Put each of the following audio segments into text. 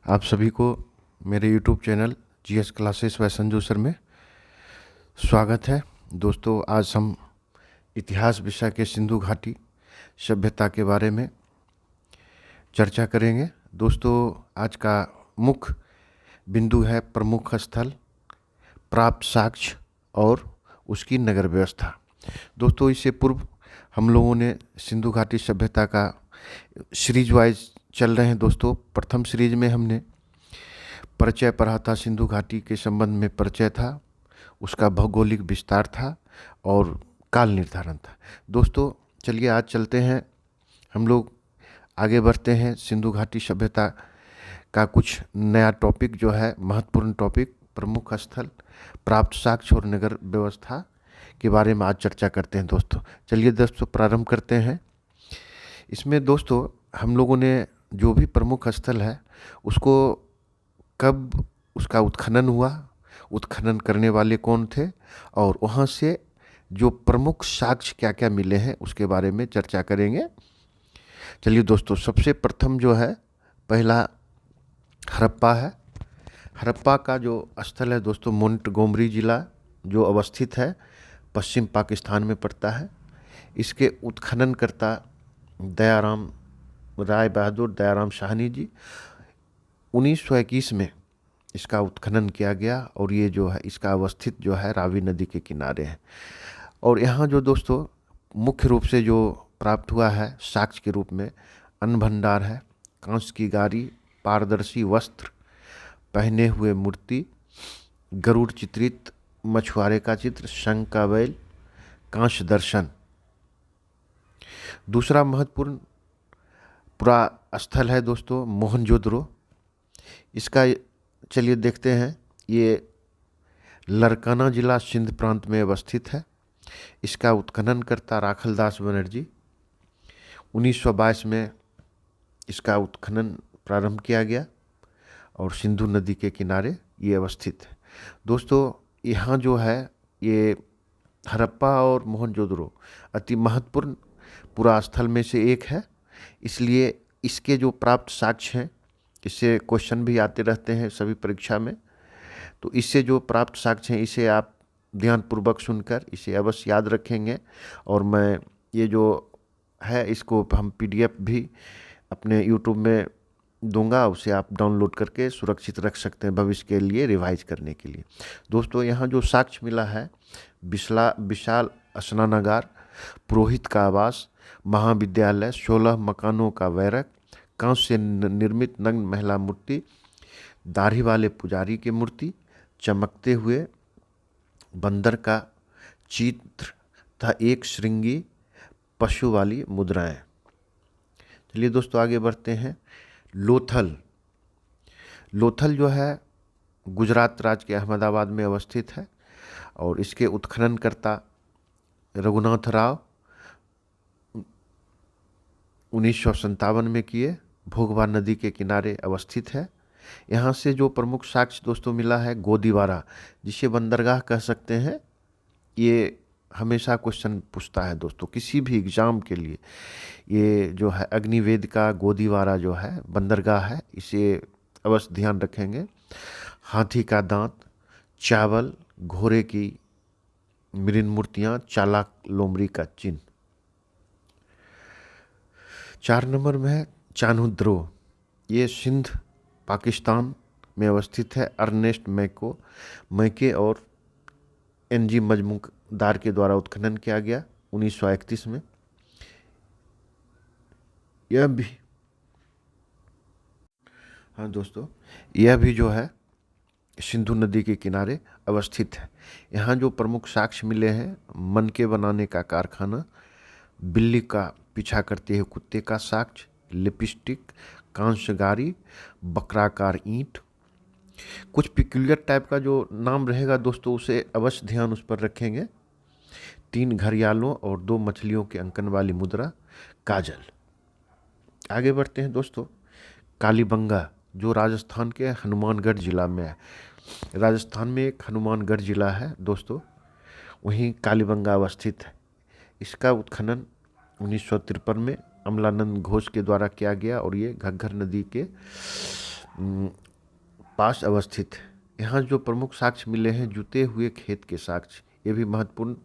आप सभी को मेरे यूट्यूब चैनल जीएस क्लासेस व संजू सर में स्वागत है। दोस्तों, आज हम इतिहास विषय के सिंधु घाटी सभ्यता के बारे में चर्चा करेंगे। दोस्तों, आज का मुख्य बिंदु है प्रमुख स्थल, प्राप्त साक्ष्य और उसकी नगर व्यवस्था। दोस्तों, इससे पूर्व हम लोगों ने सिंधु घाटी सभ्यता का सीरीज वाइज चल रहे हैं। दोस्तों, प्रथम सीरीज में हमने परिचय पढ़ा था, सिंधु घाटी के संबंध में परिचय था, उसका भौगोलिक विस्तार था और काल निर्धारण था। दोस्तों, चलिए आज चलते हैं, हम लोग आगे बढ़ते हैं। सिंधु घाटी सभ्यता का कुछ नया टॉपिक जो है, महत्वपूर्ण टॉपिक, प्रमुख स्थल, प्राप्त साक्ष्य और नगर व्यवस्था के बारे में आज चर्चा करते हैं। दोस्तों, चलिए दोस्तों प्रारंभ करते हैं। इसमें दोस्तों हम लोगों ने जो भी प्रमुख स्थल है उसको कब उसका उत्खनन हुआ, उत्खनन करने वाले कौन थे और वहाँ से जो प्रमुख साक्ष्य क्या क्या मिले हैं उसके बारे में चर्चा करेंगे। चलिए दोस्तों, सबसे प्रथम जो है पहला हड़प्पा है। हड़प्पा का जो स्थल है दोस्तों, मोंटगोमरी जिला जो अवस्थित है, पश्चिम पाकिस्तान में पड़ता है। इसके उत्खननकर्ता दयाराम राय बहादुर दयाराम साहनी जी, 1921 में इसका उत्खनन किया गया और ये जो है इसका अवस्थित जो है रावी नदी के किनारे है। और यहाँ जो दोस्तों मुख्य रूप से जो प्राप्त हुआ है साक्ष्य के रूप में, अन्न भंडार है, कांस्य की गाड़ी, पारदर्शी वस्त्र पहने हुए मूर्ति, गरुड़ चित्रित मछुआरे का चित्र, शंख का बैल, कांस्य दर्शन। दूसरा महत्वपूर्ण पूरा स्थल है दोस्तों मोहनजोदड़ो। इसका चलिए देखते हैं। ये लरकाना जिला सिंध प्रांत में अवस्थित है। इसका उत्खननकर्ता राखलदास बनर्जी, 1922 में इसका उत्खनन प्रारंभ किया गया और सिंधु नदी के किनारे ये अवस्थित है। दोस्तों, यहाँ जो है ये हड़प्पा और मोहनजोदड़ो अति महत्वपूर्ण पूरा स्थल में से एक है, इसलिए इसके जो प्राप्त साक्ष्य हैं, इससे क्वेश्चन भी आते रहते हैं सभी परीक्षा में, तो इससे जो प्राप्त साक्ष्य हैं इसे आप ध्यानपूर्वक सुनकर इसे अवश्य याद रखेंगे। और मैं ये जो है इसको हम पीडीएफ भी अपने यूट्यूब में दूंगा, उसे आप डाउनलोड करके सुरक्षित रख सकते हैं भविष्य के लिए रिवाइज करने के लिए। दोस्तों, यहाँ जो साक्ष्य मिला है, विशाल स्नानागार, पुरोहित का आवास, महाविद्यालय, 16 मकानों का बैरक, कांस्य से निर्मित नग्न महिला मूर्ति, दाढ़ी वाले पुजारी की मूर्ति, चमकते हुए बंदर का चित्र तथा एक श्रृंगी पशु वाली मुद्राएं। चलिए दोस्तों आगे बढ़ते हैं। लोथल जो है गुजरात राज्य के अहमदाबाद में अवस्थित है और इसके उत्खननकर्ता रघुनाथ राव 1957 में किए, भोगवा नदी के किनारे अवस्थित है। यहाँ से जो प्रमुख साक्ष्य दोस्तों मिला है, गोदीवारा, जिसे बंदरगाह कह सकते हैं, ये हमेशा क्वेश्चन पूछता है दोस्तों किसी भी एग्जाम के लिए। ये जो है अग्निवेद का गोदीवारा जो है बंदरगाह है, इसे अवश्य ध्यान रखेंगे। हाथी का दांत, चावल, घोड़े की मृण मूर्तियाँ, चालाक लोमड़ी का चिन्ह। 4 नंबर में है चान्हुद्रो। ये सिंध पाकिस्तान में अवस्थित है। अर्नेस्ट मैके और एनजी मजमूदार के द्वारा उत्खनन किया गया 1931 में। यह भी हाँ दोस्तों, यह भी जो है सिंधु नदी के किनारे अवस्थित है। यहाँ जो प्रमुख साक्ष्य मिले हैं, मनके बनाने का कारखाना, बिल्ली का पीछा करते हुए कुत्ते का साक्ष्य, लिपस्टिक, कांस्य गाड़ी, बकराकार ईंट। कुछ पिक्यूलियर टाइप का जो नाम रहेगा दोस्तों उसे अवश्य ध्यान उस पर रखेंगे। 3 घड़ियालों और 2 मछलियों के अंकन वाली मुद्रा, काजल। आगे बढ़ते हैं दोस्तों। कालीबंगा जो राजस्थान के हनुमानगढ़ जिला में है। राजस्थान में एक हनुमानगढ़ जिला है दोस्तों, वहीं कालीबंगा अवस्थित है। इसका उत्खनन 1953 में अमलानंद घोष के द्वारा किया गया और ये घग्गर नदी के पास अवस्थित है। यहाँ जो प्रमुख साक्ष्य मिले हैं, जुते हुए खेत के साक्ष्य, ये भी महत्वपूर्ण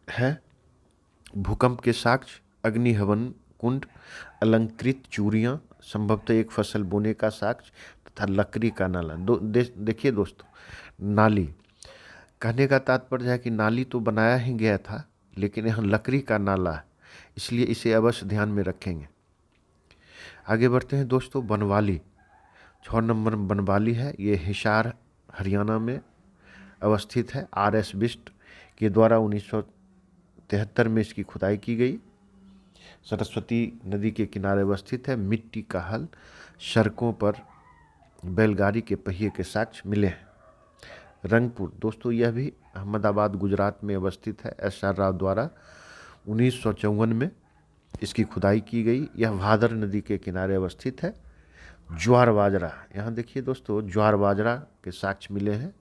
है। भूकंप के साक्ष्य, अग्नि हवन कुंड, अलंकृत चूड़ियाँ, संभवतः एक फसल बोने का साक्ष्य तथा लकड़ी का नाला। देखिए दोस्तों, नाली कहने का तात्पर्य है कि नाली तो बनाया ही गया था, लेकिन यहाँ लकड़ी का नाला है, इसलिए इसे अवश्य ध्यान में रखेंगे। आगे बढ़ते हैं दोस्तों। बनवाली, 6 नंबर बनवाली है। ये हिसार हरियाणा में अवस्थित है। RS बिष्ट के द्वारा 1973 में इसकी खुदाई की गई। सरस्वती नदी के किनारे अवस्थित है। मिट्टी का हल, सड़कों पर बैलगाड़ी के पहिए के साक्ष्य मिले हैं। रंगपुर दोस्तों, यह भी अहमदाबाद गुजरात में अवस्थित है। SR राव द्वारा 1954 में इसकी खुदाई की गई। यह भादर नदी के किनारे अवस्थित है। ज्वार बाजरा, यहाँ देखिए दोस्तों, ज्वार बाजरा के साक्ष्य मिले हैं।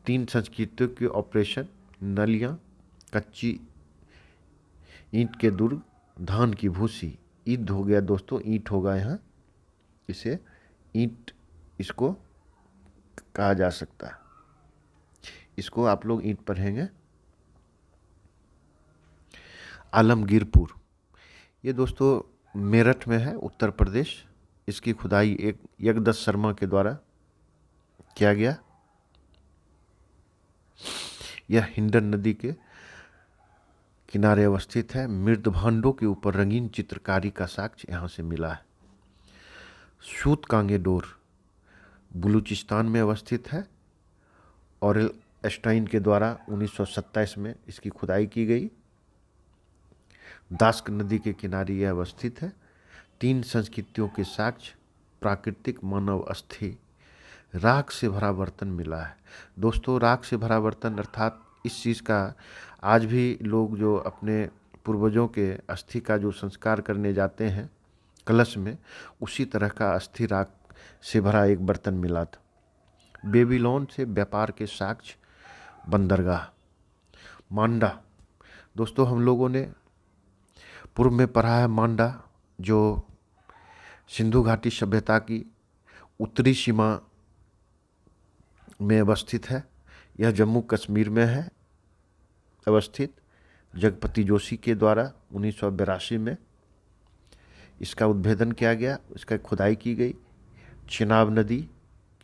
3 संस्कृतियों के ऑपरेशन, नलियाँ, कच्ची ईंट के दुर्ग, धान की भूसी। ईंट हो गया दोस्तों, ईंट होगा यहाँ, इसे ईंट इसको कहा जा सकता है। इसको आप लोग ईंट पढ़ेंगे। आलमगीरपुर, ये दोस्तों मेरठ में है, उत्तर प्रदेश। इसकी खुदाई एक यज्ञदत्त शर्मा के द्वारा किया गया। यह हिंडन नदी के किनारे अवस्थित है। मृद भांडों के ऊपर रंगीन चित्रकारी का साक्ष्य यहाँ से मिला है। सूत कांगे डोर बलूचिस्तान में अवस्थित है। और स्टाइन के द्वारा 1927 में इसकी खुदाई की गई। दास्क नदी के किनारे यह अवस्थित है। 3 संस्कृतियों के साक्ष्य, प्राकृतिक मानव अस्थि, राख से भरा बर्तन मिला है। दोस्तों, राख से भरा बर्तन अर्थात इस चीज़ का आज भी लोग जो अपने पूर्वजों के अस्थि का जो संस्कार करने जाते हैं कलश में, उसी तरह का अस्थि राख से भरा एक बर्तन मिला था। बेबीलोन से व्यापार के साक्ष्य, बंदरगाह। मांडा दोस्तों, हम लोगों ने पूर्व में पढ़ा है। मांडा जो सिंधु घाटी सभ्यता की उत्तरी सीमा में अवस्थित है। यह जम्मू कश्मीर में है अवस्थित। जगपति जोशी के द्वारा 1982 में इसका उद्भेदन किया गया, इसका खुदाई की गई। चिनाब नदी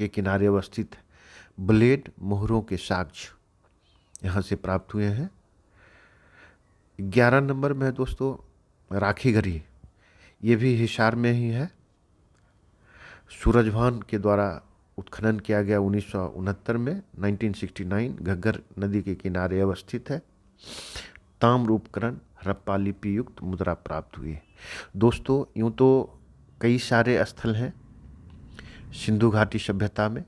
के किनारे अवस्थित है। ब्लेड मोहरों के साक्ष्य यहाँ से प्राप्त हुए हैं। 11 नंबर में है दोस्तों राखी घड़ी, ये भी हिसार में ही है। सूरजभान के द्वारा उत्खनन किया गया 1969 में, 1969, घग्गर नदी के किनारे अवस्थित है। ताम्र उपकरण, हड़प्पा लिपि युक्त मुद्रा प्राप्त हुई है। दोस्तों, यूँ तो कई सारे स्थल हैं सिंधु घाटी सभ्यता में,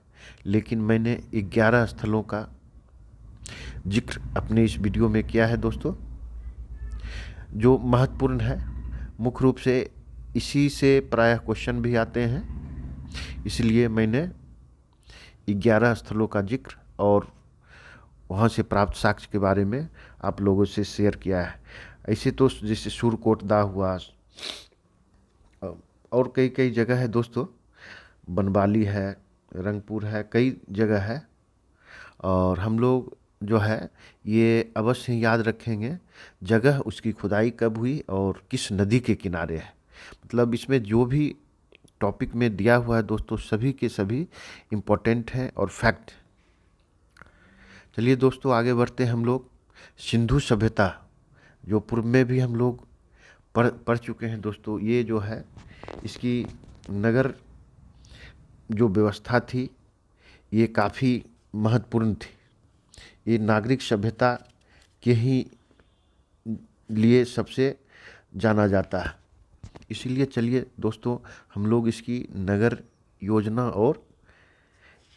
लेकिन मैंने 11 स्थलों का जिक्र अपने इस वीडियो में किया है दोस्तों, जो महत्वपूर्ण है। मुख्य रूप से इसी से प्रायः क्वेश्चन भी आते हैं, इसलिए मैंने 11 स्थलों का जिक्र और वहाँ से प्राप्त साक्ष्य के बारे में आप लोगों से शेयर किया है। ऐसे तो जैसे सुरकोटदा हुआ और कई कई जगह है दोस्तों, बनवाली है, रंगपुर है, कई जगह है। और हम लोग जो है ये अवश्य याद रखेंगे जगह उसकी खुदाई कब हुई और किस नदी के किनारे है। मतलब इसमें जो भी टॉपिक में दिया हुआ है दोस्तों, सभी के सभी इम्पोर्टेंट हैं और फैक्ट। चलिए दोस्तों, आगे बढ़ते हैं हम लोग। सिंधु सभ्यता जो पूर्व में भी हम लोग पढ़ चुके हैं दोस्तों, ये जो है इसकी नगर जो व्यवस्था थी ये काफ़ी महत्वपूर्ण थी। ये नागरिक सभ्यता के ही लिए सबसे जाना जाता है। इसीलिए चलिए दोस्तों, हम लोग इसकी नगर योजना और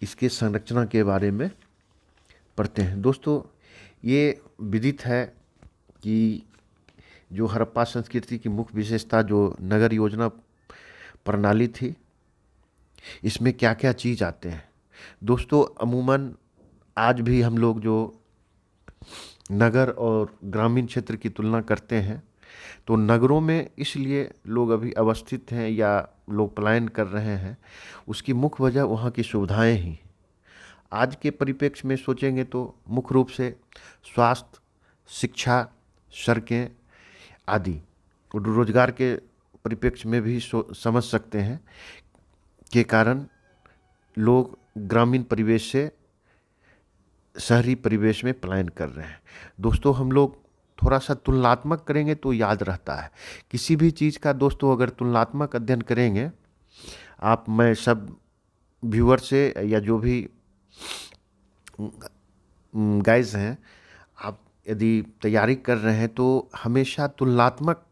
इसके संरचना के बारे में पढ़ते हैं। दोस्तों, ये विदित है कि जो हड़प्पा संस्कृति की मुख्य विशेषता जो नगर योजना प्रणाली थी, इसमें क्या क्या चीज़ आते हैं दोस्तों। अमूमन आज भी हम लोग जो नगर और ग्रामीण क्षेत्र की तुलना करते हैं, तो नगरों में इसलिए लोग अभी अवस्थित हैं या लोग पलायन कर रहे हैं, उसकी मुख्य वजह वहाँ की सुविधाएं ही। आज के परिप्रेक्ष्य में सोचेंगे तो मुख्य रूप से स्वास्थ्य, शिक्षा, सड़कें आदि, और रोजगार के परिप्रेक्ष्य में भी समझ सकते हैं के कारण लोग ग्रामीण परिवेश से शहरी परिवेश में पलायन कर रहे हैं। दोस्तों, हम लोग थोड़ा सा तुलनात्मक करेंगे तो याद रहता है। किसी भी चीज़ का दोस्तों अगर तुलनात्मक अध्ययन करेंगे, आप मैं सब व्यूअर से या जो भी गाइज हैं, आप यदि तैयारी कर रहे हैं तो हमेशा तुलनात्मक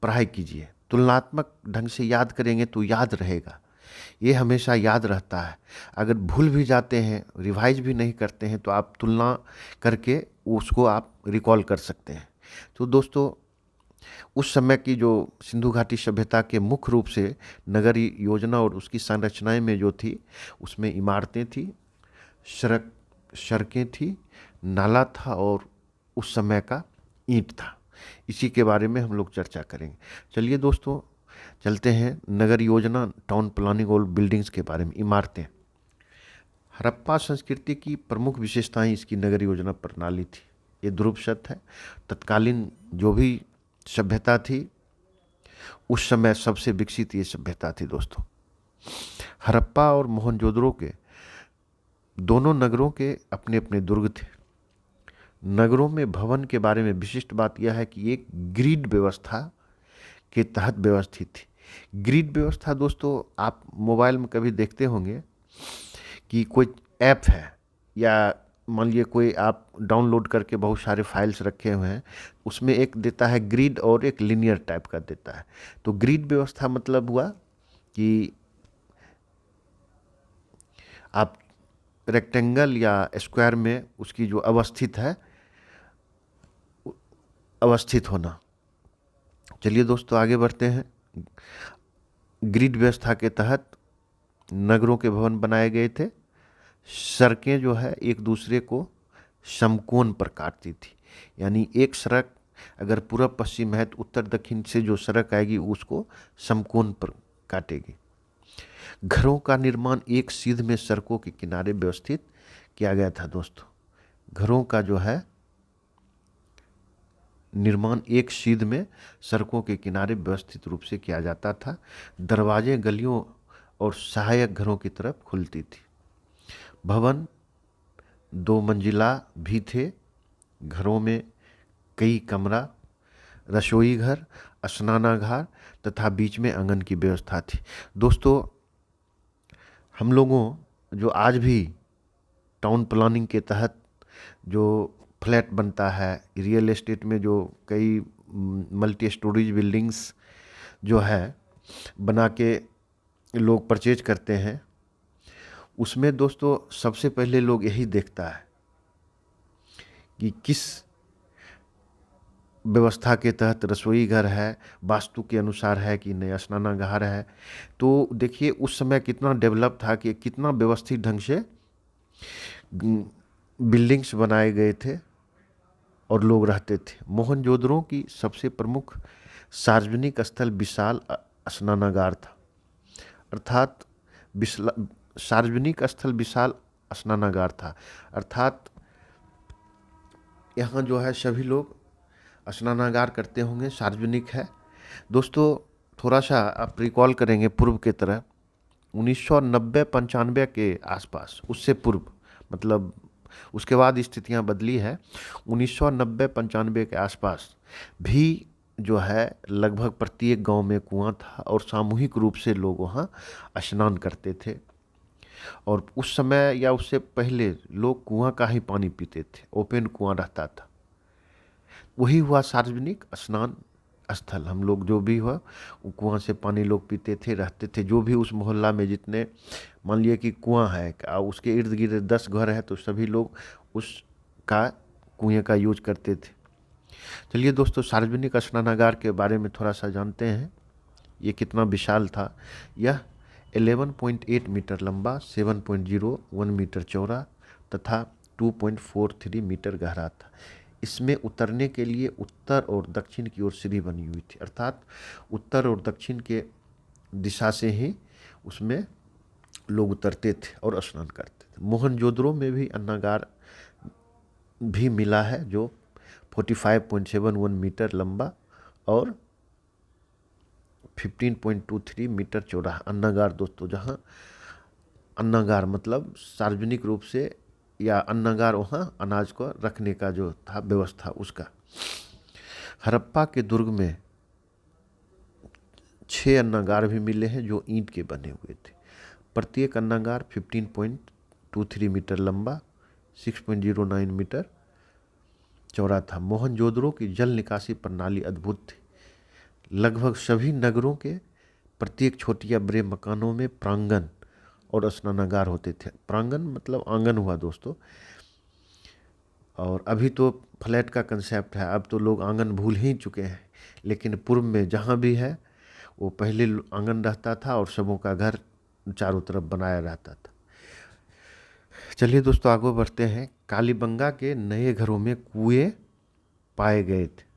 पढ़ाई कीजिए। तुलनात्मक ढंग से याद करेंगे तो याद रहेगा, ये हमेशा याद रहता है। अगर भूल भी जाते हैं, रिवाइज भी नहीं करते हैं, तो आप तुलना करके उसको आप रिकॉल कर सकते हैं। तो दोस्तों, उस समय की जो सिंधु घाटी सभ्यता के मुख्य रूप से नगर योजना और उसकी संरचनाएं में जो थी, उसमें इमारतें थी, सड़कें थी, नाला था और उस समय का ईंट था। इसी के बारे में हम लोग चर्चा करेंगे। चलिए दोस्तों, चलते हैं नगर योजना, टाउन प्लानिंग और बिल्डिंग्स के बारे में। इमारतें, हड़प्पा संस्कृति की प्रमुख विशेषताएं इसकी नगर योजना प्रणाली थी। ये ध्रुव सत्य है। तत्कालीन जो भी सभ्यता थी, उस समय सबसे विकसित ये सभ्यता थी दोस्तों। हड़प्पा और मोहनजोदड़ो के दोनों नगरों के अपने अपने दुर्ग थे। नगरों में भवन के बारे में विशिष्ट बात यह है कि एक ग्रिड व्यवस्था के तहत व्यवस्थित थी। ग्रिड व्यवस्था दोस्तों, आप मोबाइल में कभी देखते होंगे कि कोई ऐप है या मान लीजिए कोई आप डाउनलोड करके बहुत सारे फाइल्स रखे हुए हैं, उसमें एक देता है ग्रिड और एक लिनियर टाइप का देता है। तो ग्रिड व्यवस्था मतलब हुआ कि आप रेक्टेंगल या स्क्वायर में उसकी जो अवस्थित होना। चलिए दोस्तों, आगे बढ़ते हैं। ग्रिड व्यवस्था के तहत नगरों के भवन बनाए गए थे। सड़कें जो है एक दूसरे को समकोण पर काटती थी, यानी एक सड़क अगर पूर्व पश्चिम है तो उत्तर दक्षिण से जो सड़क आएगी उसको समकोण पर काटेगी। घरों का निर्माण एक सीध में सड़कों के किनारे व्यवस्थित किया गया था दोस्तों। घरों का जो है निर्माण एक सीध में सड़कों के किनारे व्यवस्थित रूप से किया जाता था। दरवाजे गलियों और सहायक घरों की तरफ खुलती थी। भवन 2 मंजिला भी थे। घरों में कई कमरा, रसोई घर, स्नानागार तथा बीच में आंगन की व्यवस्था थी। दोस्तों, हम लोगों जो आज भी टाउन प्लानिंग के तहत जो फ्लैट बनता है, रियल एस्टेट में जो कई मल्टी स्टोरेज बिल्डिंग्स जो है बना के लोग परचेज करते हैं, उसमें दोस्तों सबसे पहले लोग यही देखता है कि किस व्यवस्था के तहत रसोई घर है, वास्तु के अनुसार है कि नया स्नानागार है। तो देखिए उस समय कितना डेवलप था कि कितना व्यवस्थित ढंग से बिल्डिंग्स बनाए गए थे और लोग रहते थे। मोहनजोदड़ो की सबसे प्रमुख सार्वजनिक स्थल विशाल स्नानागार था, अर्थात सार्वजनिक स्थल विशाल स्नानागार था, अर्थात यहाँ जो है सभी लोग स्नानागार करते होंगे, सार्वजनिक है। दोस्तों, थोड़ा सा आप रिकॉल करेंगे पूर्व के तरह 1990-95 के आसपास, उससे पूर्व मतलब उसके बाद स्थितियां बदली है। 1990-95 के आसपास भी जो है लगभग प्रत्येक गांव में कुआं था और सामूहिक रूप से लोग वहां स्नान करते थे। और उस समय या उससे पहले लोग कुआं का ही पानी पीते थे, ओपन कुआं रहता था। वही हुआ सार्वजनिक स्नान स्थल। हम लोग जो भी हुआ कुआं से पानी लोग पीते थे, रहते थे। जो भी उस मोहल्ला में जितने मान लिए कि कुआं है, उसके इर्द गिर्द 10 घर है तो सभी लोग उसका कुएं का यूज करते थे। चलिए दोस्तों, सार्वजनिक स्नानागार के बारे में थोड़ा सा जानते हैं। ये कितना विशाल था। यह 11.8 मीटर लंबा, 7.01 मीटर चौड़ा तथा 2.43 मीटर गहरा था। इसमें उतरने के लिए उत्तर और दक्षिण की ओर सीढ़ी बनी हुई थी, अर्थात उत्तर और दक्षिण के दिशा से ही उसमें लोग उतरते थे और स्नान करते थे। मोहनजोदड़ो में भी अन्नागार भी मिला है जो 45.71 मीटर लंबा और 15.23 मीटर चौड़ा अन्नागार दोस्तों, जहाँ अन्नागार मतलब सार्वजनिक रूप से या अन्नागार वहाँ अनाज को रखने का जो था व्यवस्था उसका। हड़प्पा के दुर्ग में 6 अन्नागार भी मिले हैं जो ईंट के बने हुए थे। प्रत्येक अन्नागार 15.23 मीटर लंबा, 6.09 मीटर चौड़ा था। मोहनजोदड़ो की जल निकासी प्रणाली अद्भुत थी। लगभग सभी नगरों के प्रत्येक छोटे या बड़े मकानों में प्रांगण और स्नानागार होते थे। प्रांगण मतलब आंगन हुआ दोस्तों, और अभी तो फ्लैट का कंसेप्ट है, अब तो लोग आंगन भूल ही चुके हैं, लेकिन पूर्व में जहाँ भी है वो पहले आंगन रहता था और सबों का घर चारों तरफ बनाया रहता था। चलिए दोस्तों आगे बढ़ते हैं। कालीबंगा के नए घरों में कुएं पाए गए थे।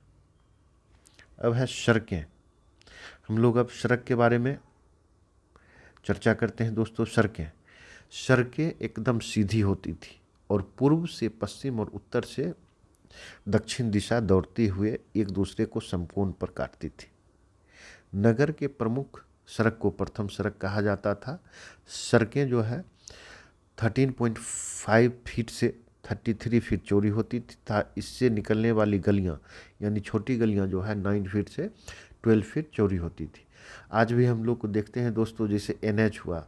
अब है सड़कें। हम लोग अब सड़क के बारे में चर्चा करते हैं दोस्तों। सड़कें एकदम सीधी होती थी और पूर्व से पश्चिम और उत्तर से दक्षिण दिशा दौड़ते हुए एक दूसरे को समकोण पर काटती थी। नगर के प्रमुख सड़क को प्रथम सड़क कहा जाता था। सड़कें जो है 13.5 फीट से 33 फीट चौड़ी होती थी। इससे निकलने वाली गलियां यानी छोटी गलियां जो है 9 फीट से 12 फीट चौड़ी होती थी। आज भी हम लोग को देखते हैं दोस्तों, जैसे NH हुआ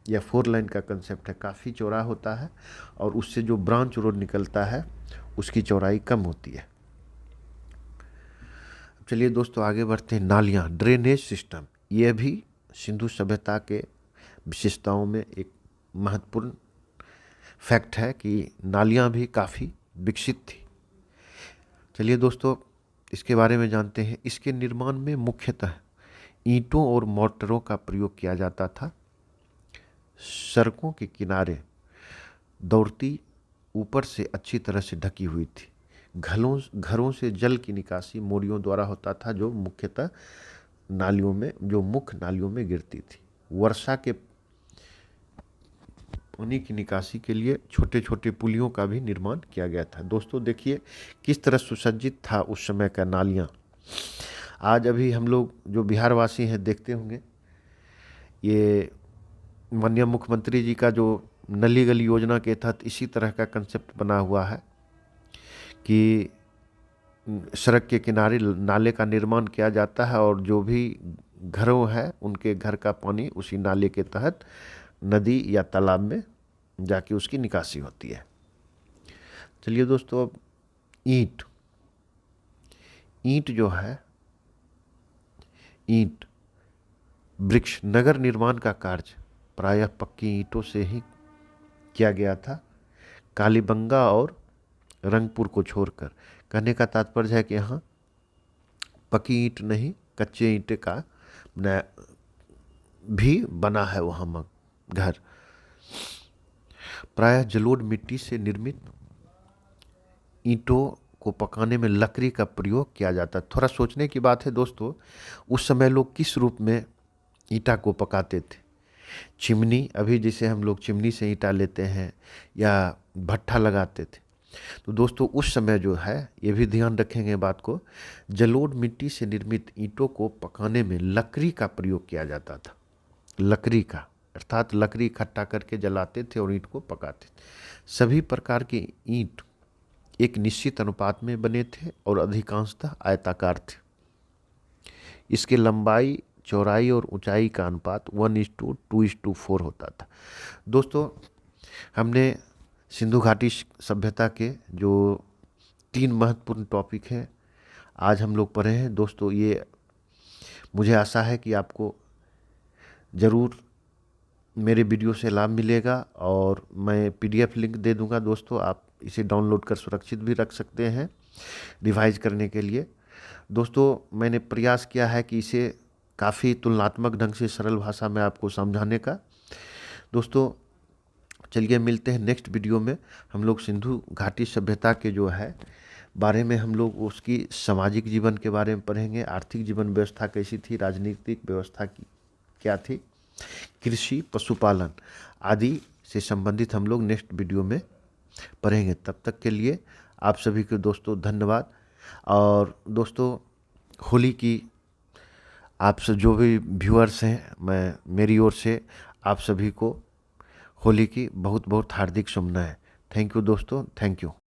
या 4 लाइन का कंसेप्ट है, काफ़ी चौड़ा होता है और उससे जो ब्रांच रोड निकलता है उसकी चौड़ाई कम होती है। चलिए दोस्तों आगे बढ़ते हैं। नालियाँ, ड्रेनेज सिस्टम, ये भी सिंधु सभ्यता के विशेषताओं में एक महत्वपूर्ण फैक्ट है कि नालियाँ भी काफ़ी विकसित थी। चलिए दोस्तों इसके बारे में जानते हैं। इसके निर्माण में मुख्यतः ईंटों और मोर्टरों का प्रयोग किया जाता था। सड़कों के किनारे दौड़ती ऊपर से अच्छी तरह से ढकी हुई थी। घरों से जल की निकासी मोरियों द्वारा होता था जो मुख्यतः मुख्य नालियों में गिरती थी। वर्षा के पानी की निकासी के लिए छोटे छोटे पुलियों का भी निर्माण किया गया था। दोस्तों देखिए किस तरह सुसज्जित था उस समय का नालियाँ। आज अभी हम लोग जो बिहार वासी हैं देखते होंगे, ये माननीय मुख्यमंत्री जी का जो नली गली योजना के तहत इसी तरह का कंसेप्ट बना हुआ है कि सड़क के किनारे नाले का निर्माण किया जाता है और जो भी घरों है उनके घर का पानी उसी नाले के तहत नदी या तालाब में जाके उसकी निकासी होती है। चलिए दोस्तों अब ईंट जो है, ईंट वृक्ष, नगर निर्माण का कार्य प्रायः पक्की ईंटों से ही किया गया था। कालीबंगा और रंगपुर को छोड़कर। कहने का तात्पर्य है कि यहाँ पक्की ईंट नहीं, कच्चे ईंटे का भी बना है वहाँ घर। प्रायः जलोढ़ मिट्टी से निर्मित ईंटों को पकाने में लकड़ी का प्रयोग किया जाता है। थोड़ा सोचने की बात है दोस्तों, उस समय लोग किस रूप में ईंटा को पकाते थे। चिमनी, अभी जैसे हम लोग चिमनी से ईंटा लेते हैं या भट्ठा लगाते थे, तो दोस्तों उस समय जो है, ये भी ध्यान रखेंगे बात को, जलोढ़ मिट्टी से निर्मित ईंटों को पकाने में लकड़ी का प्रयोग किया जाता था। लकड़ी का अर्थात लकड़ी इकट्ठा करके जलाते थे और ईंट को पकाते थे। सभी प्रकार के ईंट एक निश्चित अनुपात में बने थे और अधिकांशतः आयताकार थे। इसके लंबाई, चौड़ाई और ऊंचाई का अनुपात 1:2:4 होता था। दोस्तों हमने सिंधु घाटी सभ्यता के जो 3 महत्वपूर्ण टॉपिक हैं आज हम लोग पढ़े हैं। दोस्तों ये मुझे आशा है कि आपको ज़रूर मेरे वीडियो से लाभ मिलेगा और मैं PDF लिंक दे दूंगा दोस्तों, आप इसे डाउनलोड कर सुरक्षित भी रख सकते हैं रिवाइज करने के लिए। दोस्तों मैंने प्रयास किया है कि इसे काफ़ी तुलनात्मक ढंग से सरल भाषा में आपको समझाने का। दोस्तों चलिए मिलते हैं नेक्स्ट वीडियो में। हम लोग सिंधु घाटी सभ्यता के जो है बारे में हम लोग उसकी सामाजिक जीवन के बारे में पढ़ेंगे, आर्थिक जीवन व्यवस्था कैसी थी, राजनीतिक व्यवस्था की क्या थी, कृषि, पशुपालन आदि से संबंधित हम लोग नेक्स्ट वीडियो में पढ़ेंगे। तब तक के लिए आप सभी को दोस्तों धन्यवाद। और दोस्तों होली की आप सब जो भी व्यूअर्स हैं, मैं मेरी ओर से आप सभी को होली की बहुत बहुत हार्दिक शुभकामनाएं। थैंक यू दोस्तों, थैंक यू।